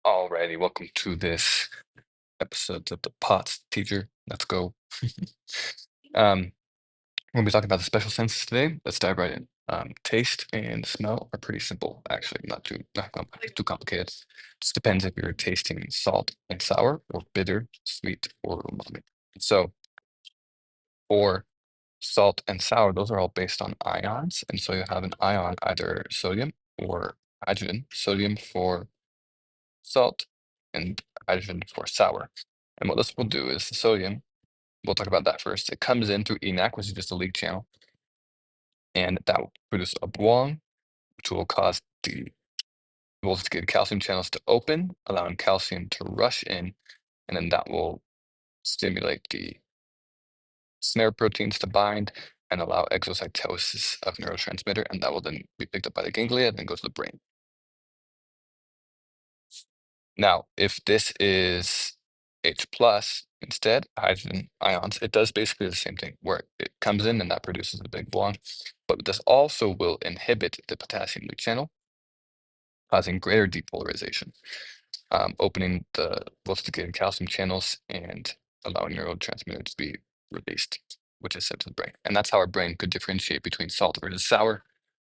Alrighty, welcome to this episode of the POTS Teacher. Let's go. Um, we're gonna be talking about the special senses today. Let's dive right in. Taste and smell are pretty simple, actually, not too complicated. Just depends if you're tasting salt and sour, or bitter, sweet, or umami. So for salt and sour, those are all based on ions, and so you have an ion, either sodium or hydrogen. Sodium for salt and hydrogen for sour. And what this will do is the sodium, we'll talk about that first. It comes in through ENaC, which is just a leak channel, and that will produce a Buang, which will cause the voltage-gated calcium channels to open, allowing calcium to rush in, and then that will stimulate the snare proteins to bind and allow exocytosis of neurotransmitter, and that will then be picked up by the ganglia and then go to the brain. Now, if this is H plus instead, hydrogen ions, it does basically the same thing where it comes in and that produces a big Buang, but this also will inhibit the potassium leak channel, causing greater depolarization, opening the voltage-gated calcium channels and allowing neurotransmitter to be released, which is sent to the brain. And that's how our brain could differentiate between salt versus sour.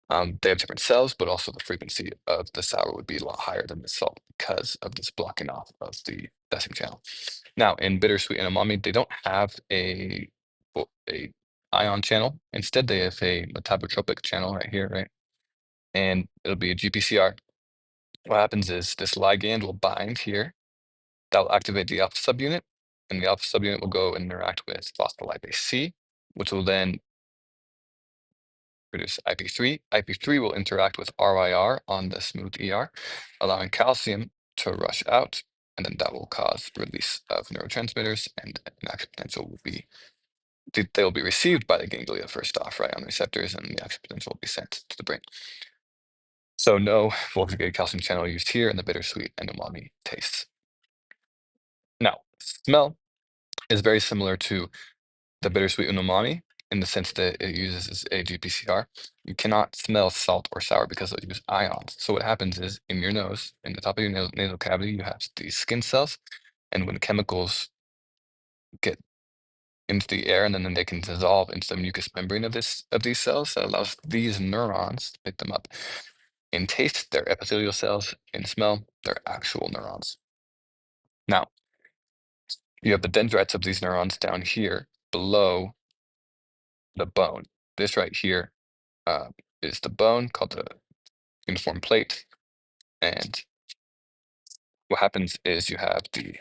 They have different cells, but also the frequency of the sour would be a lot higher than the salt because of this blocking off of the potassium channel. Now, in bittersweet and umami, they don't have a ion channel. Instead, they have a metabotropic channel right here, right? And it'll be a GPCR. What happens is this ligand will bind here. That will activate the alpha subunit, and the alpha subunit will go and interact with phospholipase C, which will then produce IP3. IP3 will interact with RYR on the smooth ER, allowing calcium to rush out, and then that will cause release of neurotransmitters, and an action potential will be they will be received by the ganglia first off, right, on the receptors, and the action potential will be sent to the brain. So no voltage-gated calcium channel used here in the bittersweet and umami tastes. Now, smell is very similar to the bittersweet and umami in the sense that it uses a GPCR. You cannot smell salt or sour because they use ions. So what happens is in your nose, in the top of your nasal cavity, you have these skin cells, and when chemicals get into the air, and then they can dissolve into the mucous membrane of these cells, that allows these neurons to pick them up. In taste, they're epithelial cells. In smell, they're actual neurons. Now, you have the dendrites of these neurons down here below the bone. This right here is the bone called the uniform plate. And what happens is you have the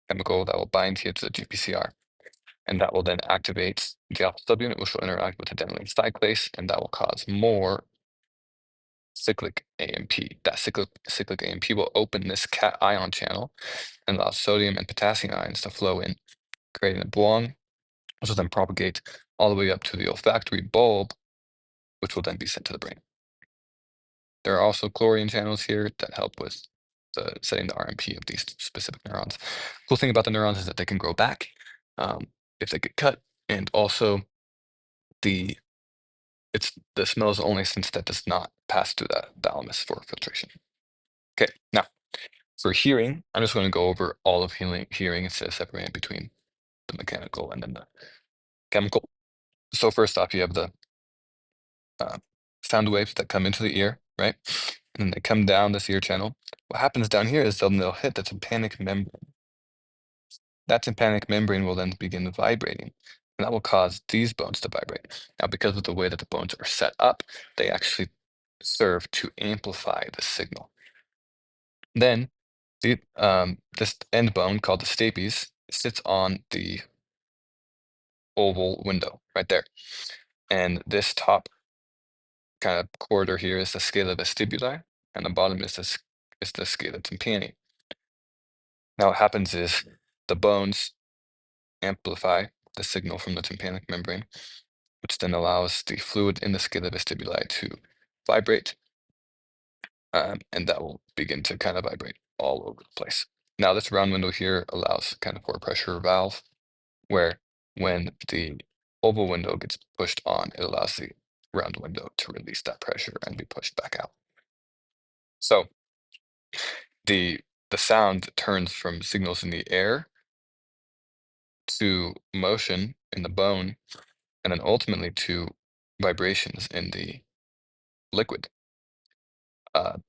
chemical that will bind here to the GPCR, and that will then activate the alpha subunit, which will interact with adenylate cyclase, and that will cause more cyclic AMP. That cyclic AMP will open this cation channel and allow sodium and potassium ions to flow in, creating a Buang, which will then propagate all the way up to the olfactory bulb, which will then be sent to the brain. There are also chlorine channels here that help with setting the RMP of these specific neurons. Cool thing about the neurons is that they can grow back if they get cut, and also the smell is the only sense that does not pass through that thalamus for filtration. Okay, now for hearing, I'm just going to go over all of hearing instead of separating between the mechanical and then the chemical. So first off, you have the sound waves that come into the ear, right? And then they come down this ear channel. What happens down here is they'll hit the tympanic membrane. That tympanic membrane will then begin vibrating, and that will cause these bones to vibrate. Now, because of the way that the bones are set up, they actually serve to amplify the signal. Then, this end bone called the stapes sits on the oval window right there. And this top kind of corridor here is the scala vestibuli, and the bottom is the scala tympani. Now, what happens is the bones amplify the signal from the tympanic membrane, which then allows the fluid in the scala vestibuli to vibrate, and that will begin to kind of vibrate all over the place. Now, this round window here allows kind of for a pressure valve, where when the oval window gets pushed on, it allows the round window to release that pressure and be pushed back out. So the sound turns from signals in the air to motion in the bone, and then ultimately to vibrations in the liquid.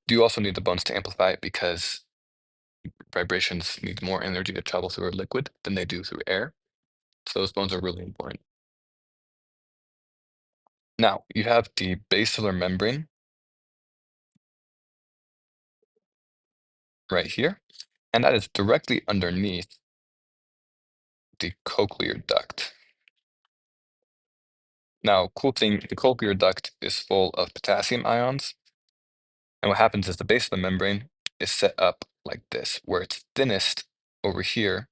You also need the bones to amplify it because vibrations need more energy to travel through a liquid than they do through air. So those bones are really important. Now, you have the basilar membrane right here, and that is directly underneath the cochlear duct. Now, cool thing, the cochlear duct is full of potassium ions, and what happens is the base of the membrane is set up like this, where it's thinnest over here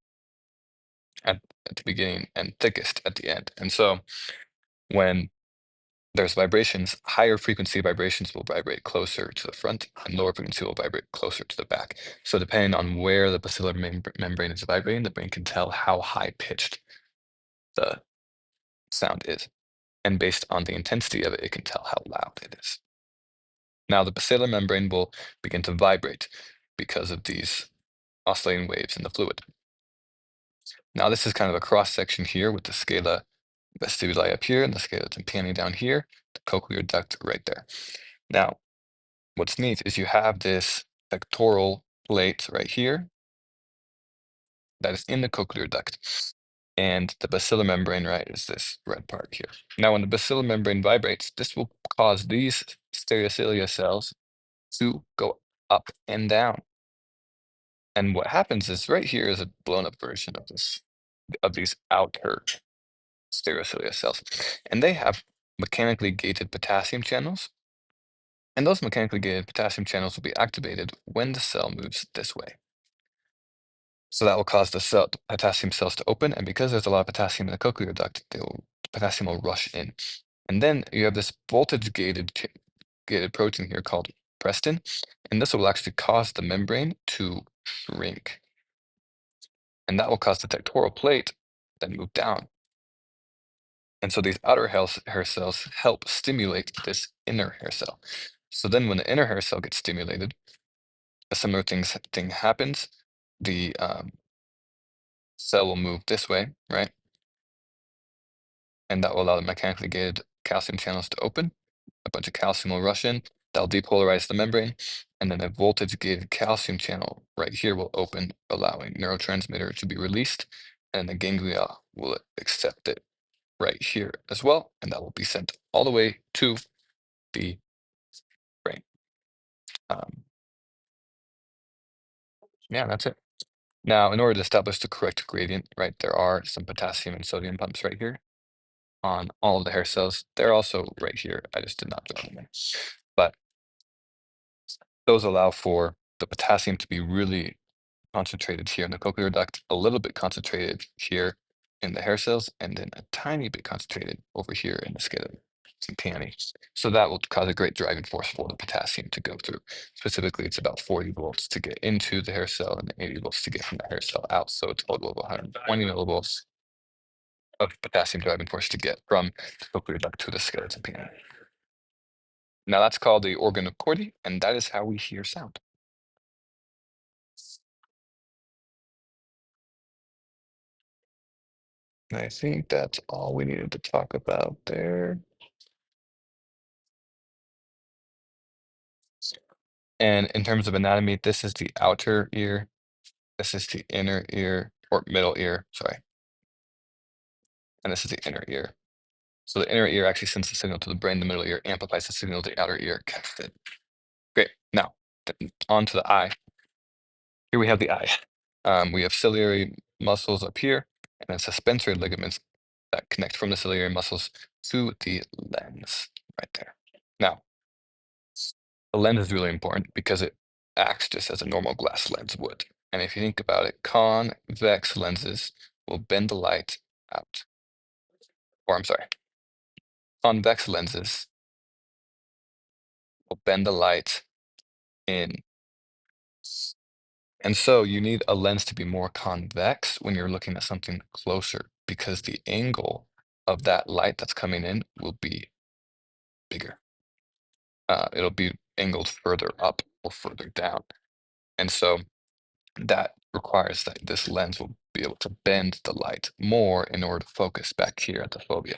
at the beginning and thickest at the end. And so when there's vibrations, higher frequency vibrations will vibrate closer to the front, and lower frequency will vibrate closer to the back. So depending on where the basilar membrane is vibrating, the brain can tell how high pitched the sound is. And based on the intensity of it, it can tell how loud it is. Now, the basilar membrane will begin to vibrate because of these oscillating waves in the fluid. Now, this is kind of a cross section here with the scala vestibuli up here and the scala tympani down here, the cochlear duct right there. Now, what's neat is you have this pectoral plate right here that is in the cochlear duct. And the basilar membrane, right, is this red part here. Now, when the basilar membrane vibrates, this will cause these stereocilia cells to go up and down. And what happens is right here is a blown up version of this, of these outer stereocilia cells. And they have mechanically gated potassium channels. And those mechanically gated potassium channels will be activated when the cell moves this way. So that will cause the potassium cells to open, and because there's a lot of potassium in the cochlear duct, potassium will rush in. And then you have this voltage gated protein here called prestin, and this will actually cause the membrane to shrink. And that will cause the tectoral plate then move down. And so these outer hair cells help stimulate this inner hair cell. So then when the inner hair cell gets stimulated, a similar thing happens. The cell will move this way, right? And that will allow the mechanically gated calcium channels to open. A bunch of calcium will rush in, that'll depolarize the membrane, and then a voltage gated calcium channel right here will open, allowing neurotransmitter to be released, and the ganglia will accept it right here as well, and that will be sent all the way to the brain. Um, yeah, that's it. Now, in order to establish the correct gradient, right, there are some potassium and sodium pumps right here on all of the hair cells. They're also right here. I just did not draw them in. But those allow for the potassium to be really concentrated here in the cochlear duct, a little bit concentrated here in the hair cells, and then a tiny bit concentrated over here in the scala tympani. So that will cause a great driving force for the potassium to go through. Specifically, it's about 40 volts to get into the hair cell and 80 volts to get from the hair cell out. So a total of 120 millivolts of potassium driving force to get from the cochlear duct to the scala tympani. Now that's called the organ of Corti, and that is how we hear sound. And I think that's all we needed to talk about there. And in terms of anatomy, this is the outer ear, this is the inner ear, or middle ear, sorry. And this is the inner ear. So the inner ear actually sends the signal to the brain, the middle ear amplifies the signal to the outer ear, catches it. Great, now, on to the eye. Here we have the eye. We have ciliary muscles up here, and then suspensory ligaments that connect from the ciliary muscles to the lens, right there. Now, the lens is really important because it acts just as a normal glass lens would. And if you think about it, convex lenses will bend the light out. Or I'm sorry, convex lenses will bend the light in. And so you need a lens to be more convex when you're looking at something closer because the angle of that light that's coming in will be bigger. It'll be angled further up or further down. And so that requires that this lens will be able to bend the light more in order to focus back here at the fovea.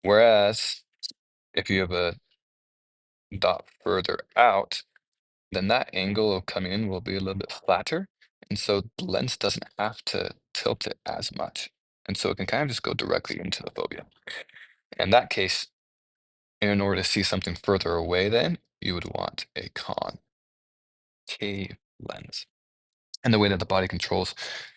Whereas if you have a dot further out, then that angle of coming in will be a little bit flatter. And so the lens doesn't have to tilt it as much. And so it can kind of just go directly into the fovea. In that case, in order to see something further away, then you would want a concave lens. And the way that the body controls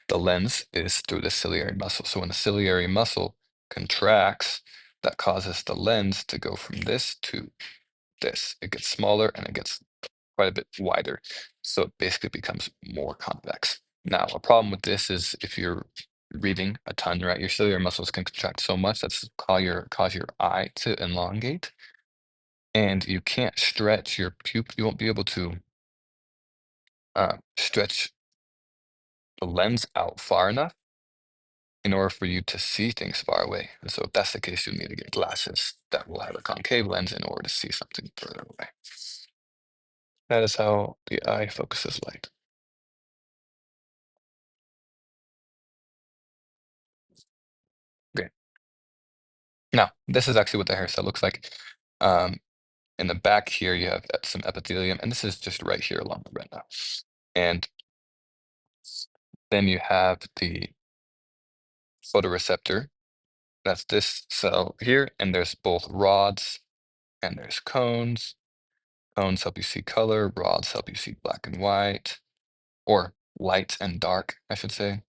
the lens is through the ciliary muscle. So when the ciliary muscle contracts, that causes the lens to go from this to this. It gets smaller and it gets quite a bit wider. So it basically becomes more convex. Now, a problem with this is if you're reading a ton, right, your ciliary muscles can contract so much that's cause your eye to elongate. And you can't stretch your pupil, you won't be able to stretch the lens out far enough in order for you to see things far away. And so if that's the case, you'll need to get glasses that will have a concave lens in order to see something further away. That is how the eye focuses light. Great. Now, this is actually what the hair cell looks like. Um, in the back here, you have some epithelium, and this is just right here along the retina. And then you have the photoreceptor. That's this cell here, and there's both rods and there's cones. Cones help you see color, rods help you see black and white, or light and dark, I should say.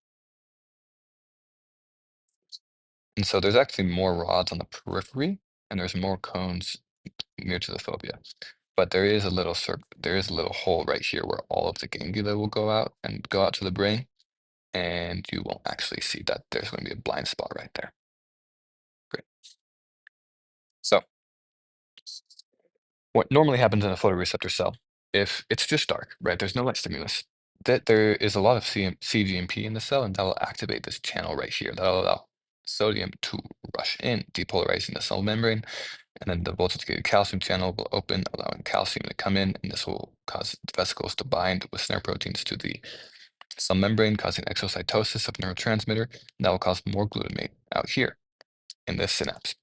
And so there's actually more rods on the periphery, and there's more cones near to the fovea. But there is a little there is a little hole right here where all of the ganglia will go out and go out to the brain, and you won't actually see that. There's going to be a blind spot right there. Great. So what normally happens in a photoreceptor cell, if it's just dark, right? There's no light stimulus. That there is a lot of cGMP in the cell, and that will activate this channel right here. That'll allow sodium to rush in, depolarizing the cell membrane, and then the voltage-gated calcium channel will open, allowing calcium to come in, and this will cause the vesicles to bind with SNARE proteins to the cell membrane, causing exocytosis of neurotransmitter, and that will cause more glutamate out here in this synapse.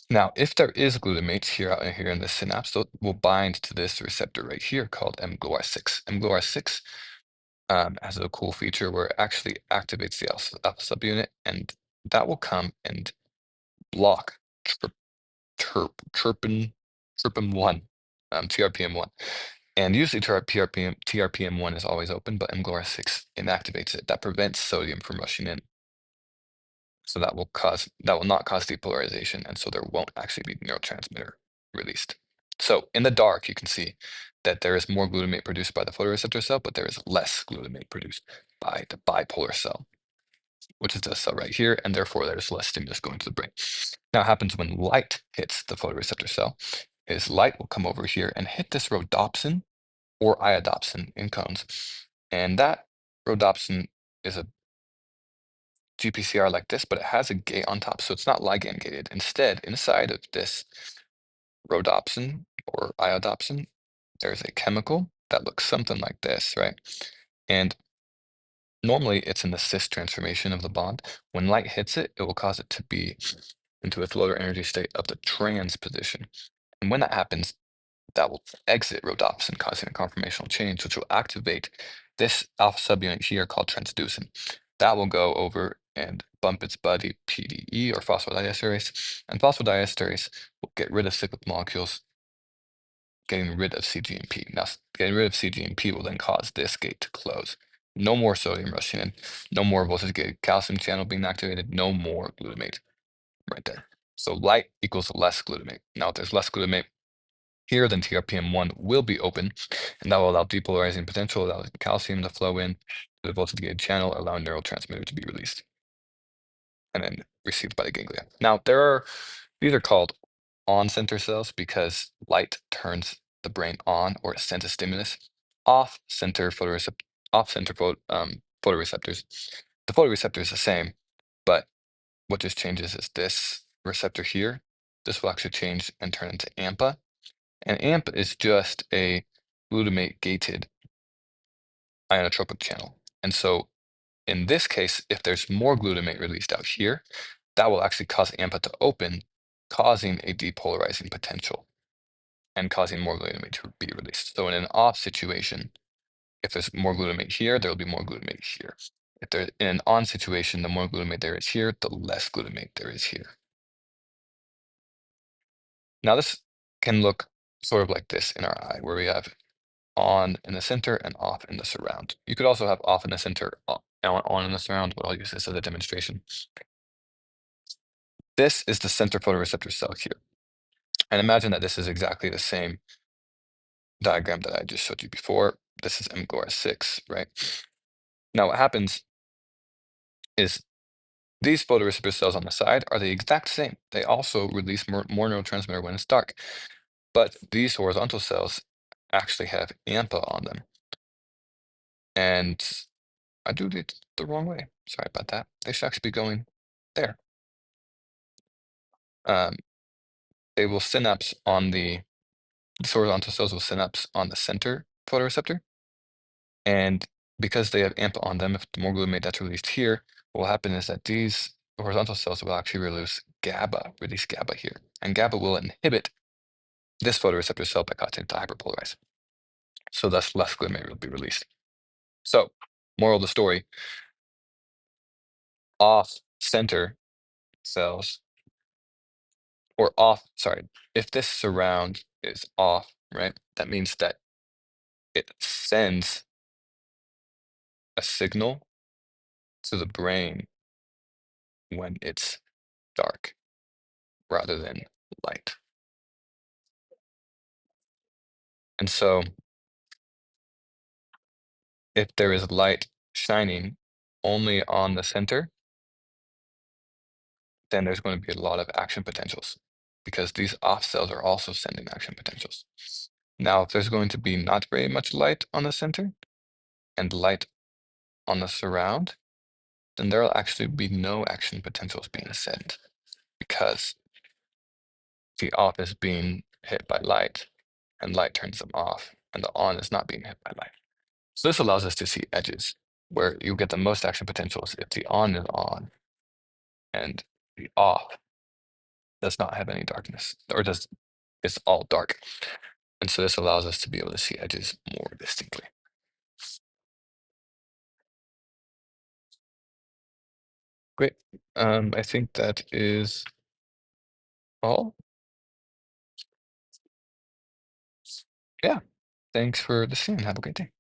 Now, if there is glutamate here out here in the synapse, it will bind to this receptor right here called mGluR6. mGluR6 has a cool feature where it actually activates the alpha subunit, and that will come and block TRPM1, TRPM1. And usually TRPM1 is always open, but mGluR6 inactivates it. That prevents sodium from rushing in. So that will not cause depolarization, and so there won't actually be neurotransmitter released. So in the dark, you can see that there is more glutamate produced by the photoreceptor cell, but there is less glutamate produced by the bipolar cell, which is this cell right here, and therefore there's less stimulus going to the brain. Now, what happens when light hits the photoreceptor cell is light will come over here and hit this rhodopsin or iodopsin in cones, and that rhodopsin is a GPCR like this, but it has a gate on top, so it's not ligand gated. Instead, inside of this rhodopsin or iodopsin, there's a chemical that looks something like this, right? And normally it's in the cis transformation of the bond. When light hits it, it will cause it to be into a floater energy state of the trans position. And when that happens, that will exit rhodopsin, causing a conformational change, which will activate this alpha subunit here called transducin. That will go over and bump its buddy PDE or phosphodiesterase, and phosphodiesterase will get rid of cyclic molecules, getting rid of cGMP. Now, getting rid of cGMP will then cause this gate to close. No more sodium rushing in, no more voltage-gated calcium channel being activated, no more glutamate right there. So light equals less glutamate. Now, if there's less glutamate, here, then TRPM1 will be open, and that will allow depolarizing potential, allow calcium to flow in to the voltage-gated channel, allowing neurotransmitter to be released and then received by the ganglia. Now, these are called on-center cells because light turns the brain on or it sends a stimulus. Off-center photoreceptors. The photoreceptor is the same, but what just changes is this receptor here. This will actually change and turn into AMPA. And AMP is just a glutamate-gated ionotropic channel. And so in this case, if there's more glutamate released out here, that will actually cause AMPA to open, causing a depolarizing potential and causing more glutamate to be released. So in an off situation, if there's more glutamate here, there will be more glutamate here. If they're in an on situation, the more glutamate there is here, the less glutamate there is here. Now this can look sort of like this in our eye, where we have on in the center and off in the surround. You could also have off in the center, on in the surround, but I'll use this as a demonstration. This is the center photoreceptor cell here. And imagine that this is exactly the same diagram that I just showed you before. This is mGORA6, right? Now what happens is these photoreceptor cells on the side are the exact same. They also release more neurotransmitter when it's dark. But these horizontal cells actually have AMPA on them. And I do it the wrong way. Sorry about that. They should actually be going there. Um, they will synapse on these horizontal cells will synapse on the center photoreceptor. And because they have AMPA on them, if the more glutamate that's released here, what will happen is that these horizontal cells will actually release GABA here. And GABA will inhibit this photoreceptor cell by causing it to hyperpolarize. So thus less glutamate will be released. So, moral of the story, off center cells, or off, sorry, if this surround is off, right, that means that it sends a signal to the brain when it's dark rather than light. And so if there is light shining only on the center, then there's going to be a lot of action potentials because these off cells are also sending action potentials. Now, if there's going to be not very much light on the center and light on the surround, then there will actually be no action potentials being sent because the off is being hit by light and light turns them off and the on is not being hit by light. So this allows us to see edges where you get the most action potentials if the on is on and the off does not have any darkness or it's all dark. And so this allows us to be able to see edges more distinctly. Great. I think that is all. Yeah. Thanks for listening. Have a great day.